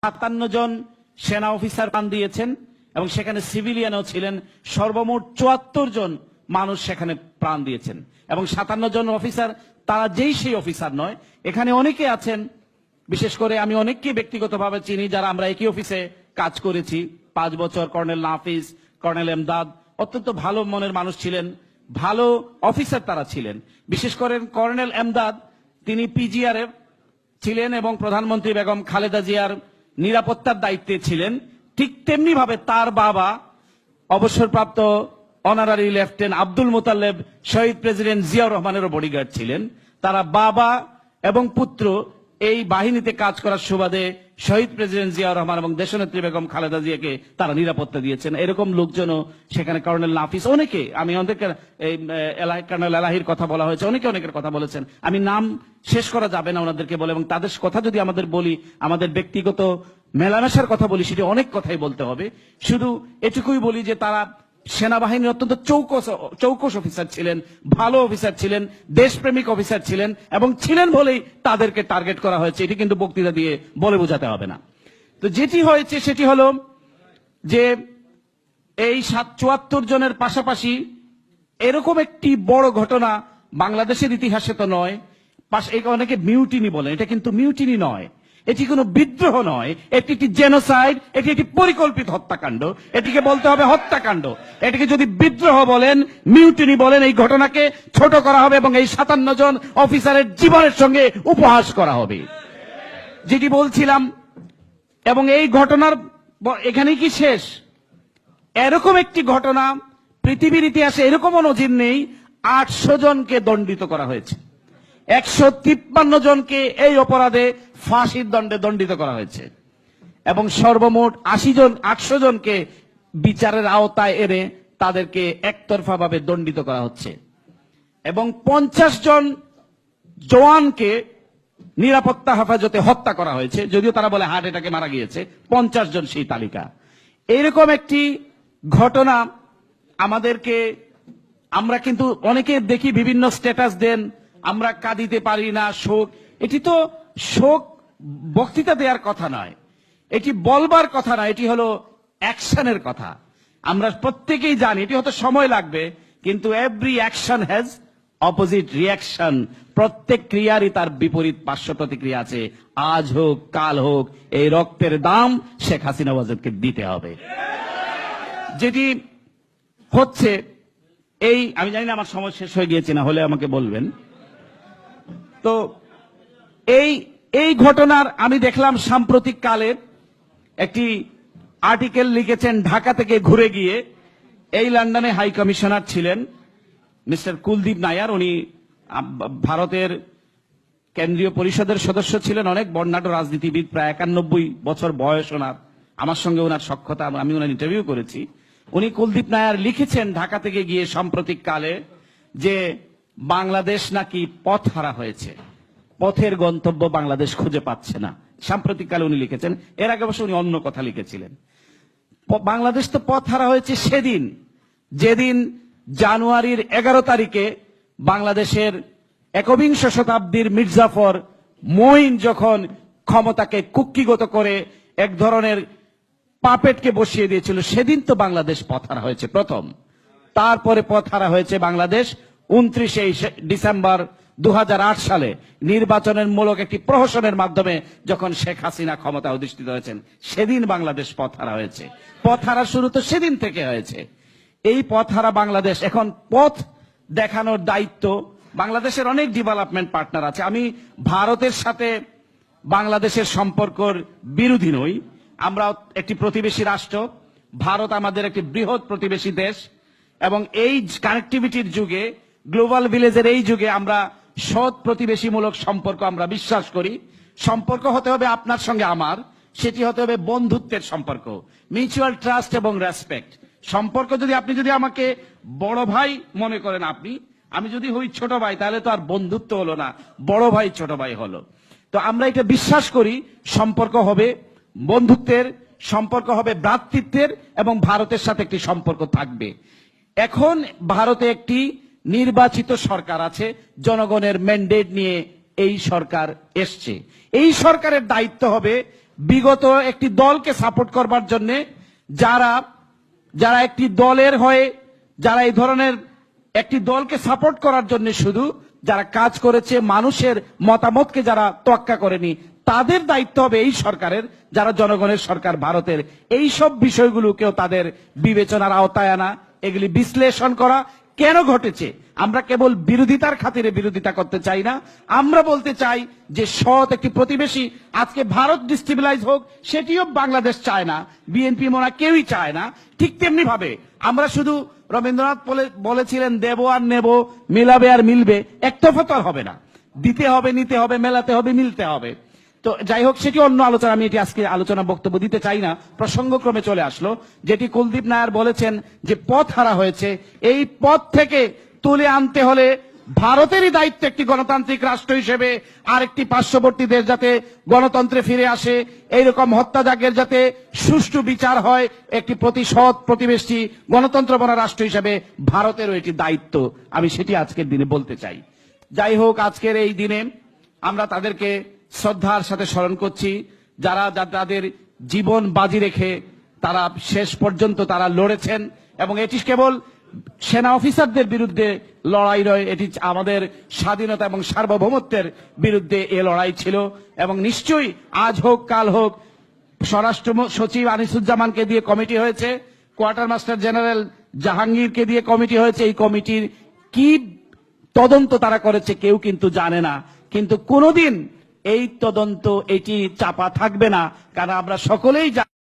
57 জন সেনা অফিসার প্রাণ দিয়েছেন এবং সেখানে সিভিলিয়ানও ছিলেন। সর্বমোট 74 জন মানুষ সেখানে প্রাণ দিয়েছেন এবং 57 জন অফিসার তারা যেই সেই অফিসার নয়। এখানে অনেকে আছেন, বিশেষ করে আমি অনেককে ব্যক্তিগতভাবে চিনি যারা আমরা একই অফিসে কাজ করেছি 5 বছর। কর্নেল নাফিস, কর্নেল এমদাদ অত্যন্ত ভালো মনের মানুষ ছিলেন, ভালো অফিসার তারা ছিলেন। বিশেষ করে কর্নেল এমদাদ তিনি পিজিআর ছিলেন এবং প্রধানমন্ত্রী বেগম খালেদা জিয়ার নিরাপত্তার দায়িত্বে ছিলেন। ঠিক তেমনি ভাবে তার বাবা অবসরপ্রাপ্ত অনারারি লেফটেন্যান্ট আব্দুল মোতালেব শহীদ প্রেসিডেন্ট জিয়াউর রহমানেরও বডিগার্ড ছিলেন। তারা বাবা এবং পুত্র এই বাহিনীতে কাজ করার সুবাদে শহীদ প্রেসিডেন্ট জিয়াউর রহমান এবং দেশনেত্রী বেগম খালেদা জিয়াকে তারা নিরাপত্তা দিয়েছেন। এরকম লোকজনও সেখানে, কর্নেল নাফিস, অনেকে, আমি অনেকে কর্নেল এলাহির কথা বলা হয়েছে, অনেকের কথা বলেছেন, আমি নাম শেষ করা যাবে না ওনাদেরকে বলে, এবং তাদের কথা যদি আমাদের বলি, আমাদের ব্যক্তিগত মেলামেশার কথা বলি, সেটি অনেক কথাই বলতে হবে। শুধু এটুকুই বলি যে তারা সেনাবাহিনীর অত্যন্ত চৌকস অফিসার ছিলেন, ভালো অফিসার ছিলেন, দেশপ্রেমিক অফিসার ছিলেন এবং ছিলেন বলেই তাদেরকে টার্গেট করা হয়েছে। এটি কিন্তু বক্তৃতা দিয়ে বলে বোঝাতে হবে না। তো যেটি হয়েছে সেটি হলো যে এই 74 জনের পাশাপাশি এরকম একটি বড় ঘটনা বাংলাদেশের ইতিহাসে তো নয়, অনেকে মিউটিনি বলেন, এটা কিন্তু মিউটিনি নয়, এটি কোনো বিদ্রোহ নয়, এটি একটি জেনোসাইড, এটি একটি পরিকল্পিত হত্যাকাণ্ড, এটিকে বলতে হবে হত্যাকাণ্ড। এটিকে যদি বিদ্রোহ বলেন, মিউটিনি বলেন, এই ঘটনাকে ছোট করা হবে এবং এই 57 জন অফিসারের জীবনের সঙ্গে উপহাস করা হবে, যেটি বলছিলাম। এবং এই ঘটনার এখানেই কি শেষ? এরকম একটি ঘটনা পৃথিবীর ইতিহাসে এরকমও নজির নেই। 800 জনকে দণ্ডিত করা হয়েছে, 153 জনকে এই অপরাধে ফাঁসির দণ্ডে দণ্ডিত করা হয়েছে এবং সর্বমোট 800 জনকে বিচারের আওতায় এনে তাদেরকে একতরফা ভাবে দণ্ডিত করা হচ্ছে এবং 50 জন জওয়ানকে নিরাপত্তা হেফাজতে হত্যা করা হয়েছে, যদিও তারা বলে হার্ট অ্যাটাকে মারা গিয়েছে। 50 জন সেই তালিকা। এইরকম একটি ঘটনা আমাদেরকে, আমরা কিন্তু অনেকে দেখি বিভিন্ন স্ট্যাটাস দেন, আমরা কাঁদিতে পারি না, শোক। এটি তো শোক বক্তৃতা দেওয়ার কথা নয়, এটি বলবার কথা নয়, এটি হলো অ্যাকশনের কথা। আমরা প্রত্যেকেই জানি এটি হয়তো সময় লাগবে, কিন্তু every action has opposite reaction. প্রত্যেক ক্রিয়ারই তার বিপরীত পার্শ্ব প্রতিক্রিয়া আছে। আজ হোক কাল হোক, এই রক্তের দাম শেখ হাসিনা ওয়াজেদকে দিতে হবে। যেটি হচ্ছে এই, আমি জানি না আমার সময় শেষ হয়ে গিয়েছে, না হলে আমাকে বলবেন। তো এই ঘটনার আমি দেখলাম সাম্প্রতিক কালে একটি আর্টিকেল লিখেছেন ঢাকা থেকে ঘুরে গিয়ে, এই লন্ডনে হাই কমিশনার ছিলেন মিস্টার কুলদীপ নায়ার। উনি ভারতের কেন্দ্রীয় পরিষদের সদস্য ছিলেন, অনেক বর্ণাঢ্য রাজনীতিবিদ, প্রায় 91 বছর বয়স ওনার। আমার সঙ্গে ওনার সখ্যতা, আমি ওনার ইন্টারভিউ করেছি। উনি কুলদীপ নায়ার লিখেছেন ঢাকা থেকে গিয়ে সাম্প্রতিক কালে যে বাংলাদেশ নাকি পথ হারা হয়েছে, পথের গন্তব্য বাংলাদেশ খুঁজে পাচ্ছে না। সাম্প্রতিককালে উনি লিখেছেন, এর আগে অবশ্য উনি অন্য কথা লিখেছিলেন। বাংলাদেশ তো পথ হারা হয়েছে সেদিন যেদিন জানুয়ারির 11 তারিখে বাংলাদেশের একবিংশ শতাব্দীর মির্জাফর মঈন যখন ক্ষমতাকে কুক্ষিগত করে এক ধরনের পাপেটকে বসিয়ে দিয়েছিল, সেদিন তো বাংলাদেশ পথ হারা হয়েছে প্রথম। তারপরে পথ হারা হয়েছে বাংলাদেশ 29 ডিসেম্বর 2008 সালে নির্বাচনের মূলক একটি প্রহসনের মাধ্যমে যখন শেখ হাসিনা ক্ষমতা অধিষ্ঠিত হয়েছেন, সেদিন বাংলাদেশ পথ হারা হয়েছে। পথ হারা শুরু তো সেদিন থেকে হয়েছে। এই পথ হারা বাংলাদেশ এখন পথ দেখানোর দায়িত্ব, বাংলাদেশের অনেক ডেভেলপমেন্ট পার্টনার আছে। আমি ভারতের সাথে বাংলাদেশের সম্পর্কর বিরোধী নই, আমরা একটি প্রতিবেশী রাষ্ট্র, ভারত আমাদের একটি বৃহৎ প্রতিবেশী দেশ এবং এই কানেক্টিভিটির যুগে, গ্লোবাল ভিলেজের এই যুগে আমরা সৎ প্রতিবেশীমূলক সম্পর্ক আমরা বিশ্বাস করি। সম্পর্ক হতে হবে আপনার সঙ্গে আমার, সেটি হতে হবে বন্ধুত্বের সম্পর্ক, মিউচুয়াল ট্রাস্ট এবং রেসপেক্ট। সম্পর্ক যদি আপনি যদি আমাকে বড় ভাই মনে করেন, আমি যদি হই ছোট ভাই, তাহলে তো আর বন্ধুত্ব হলো না, বড় ভাই ছোট ভাই হলো। তো আমরা এটা বিশ্বাস করি, সম্পর্ক হবে বন্ধুত্বের, সম্পর্ক হবে ভ্রাতৃত্বের এবং ভারতের সাথে একটি সম্পর্ক থাকবে। এখন ভারতে একটি নির্বাচিত সরকার আছে, জনগণের ম্যান্ডেট নিয়ে এই সরকার এসছে। এই সরকারের দায়িত্ব হবে বিগত একটি দলকে সাপোর্ট করবার জন্য যারা যারা একটি দলের হয়ে যারা এই ধরনের একটি দলকে সাপোর্ট করার জন্য শুধু যারা কাজ করেছে, মানুষের মতামতকে যারা তোয়াক্কা করেনি, তাদের দায়িত্ব হবে এই সরকারের, যারা জনগণের সরকার ভারতের, এই সব বিষয়গুলোকেও তাদের বিবেচনার আওতায় আনা, এগুলি বিশ্লেষণ করা, কেন ঘটেছে। আমরা কেবল বিরোধিতার খাতিরে বিরোধিতা করতে চাই না, আমরা বলতে চাই যে সৎ একটি প্রতিবেশী, আজকে ভারত ডিস্টেবিলাইজ হোক সেটিও বাংলাদেশ চায় না, বিএনপি মোনা কেউই চায় না। ঠিক তেমনি ভাবে আমরা শুধু রবীন্দ্রনাথ বলেছিলেন দেব আর নেব, মিলাবে আর মিলবে, একতরফা তো আর হবে না, দিতে হবে, নিতে হবে, মেলাতে হবে, মিলতে হবে। তো যাই হোক, সেটি অন্য আলোচনা, আমি এটি আজকে আলোচনা বক্তব্য দিতে চাই না, প্রসঙ্গক্রমে চলে আসলো যেটি কুলদীপ নায়ার বলেছেন যে পথ হারা হয়েছে, এই পথ থেকে তুলে আনতে হলে ভারতেরই দায়িত্ব একটি গণতান্ত্রিক রাষ্ট্র হিসেবে আরেকটি পার্শ্ববর্তী দেশ যাতে গণতন্ত্রে ফিরে আসে, এইরকম হত্যাযজ্ঞের যাতে সুষ্ঠু বিচার হয়, একটি সৎ প্রতিবেশী গণতন্ত্রপনা রাষ্ট্র হিসেবে ভারতেরও এটি দায়িত্ব, আমি সেটি আজকের দিনে বলতে চাই। যাই হোক, আজকের এই দিনে আমরা তাদেরকে শ্রদ্ধার সাথে স্মরণ করছি, যারা তাদের জীবন বাজি রেখে তারা শেষ পর্যন্ত তারা লড়েছেন, এবং এটি কেবল সেনা অফিসারদের বিরুদ্ধে লড়াই নয়, এটি আমাদের স্বাধীনতা এবং সার্বভৌমত্বের বিরুদ্ধে এ লড়াই ছিল। এবং নিশ্চয়ই আজ হোক কাল হোক, স্বরাষ্ট্র সচিব আনিসুজ্জামানকে দিয়ে কমিটি হয়েছে, কোয়ার্টার মাস্টার জেনারেল জাহাঙ্গীরকে দিয়ে কমিটি হয়েছে, এই কমিটির কি তদন্ত তারা করেছে কেউ কিন্তু জানে না, কিন্তু কোনোদিন এই তদন্ত এটি চাপা থাকবে না, কারণ আমরা সকলেই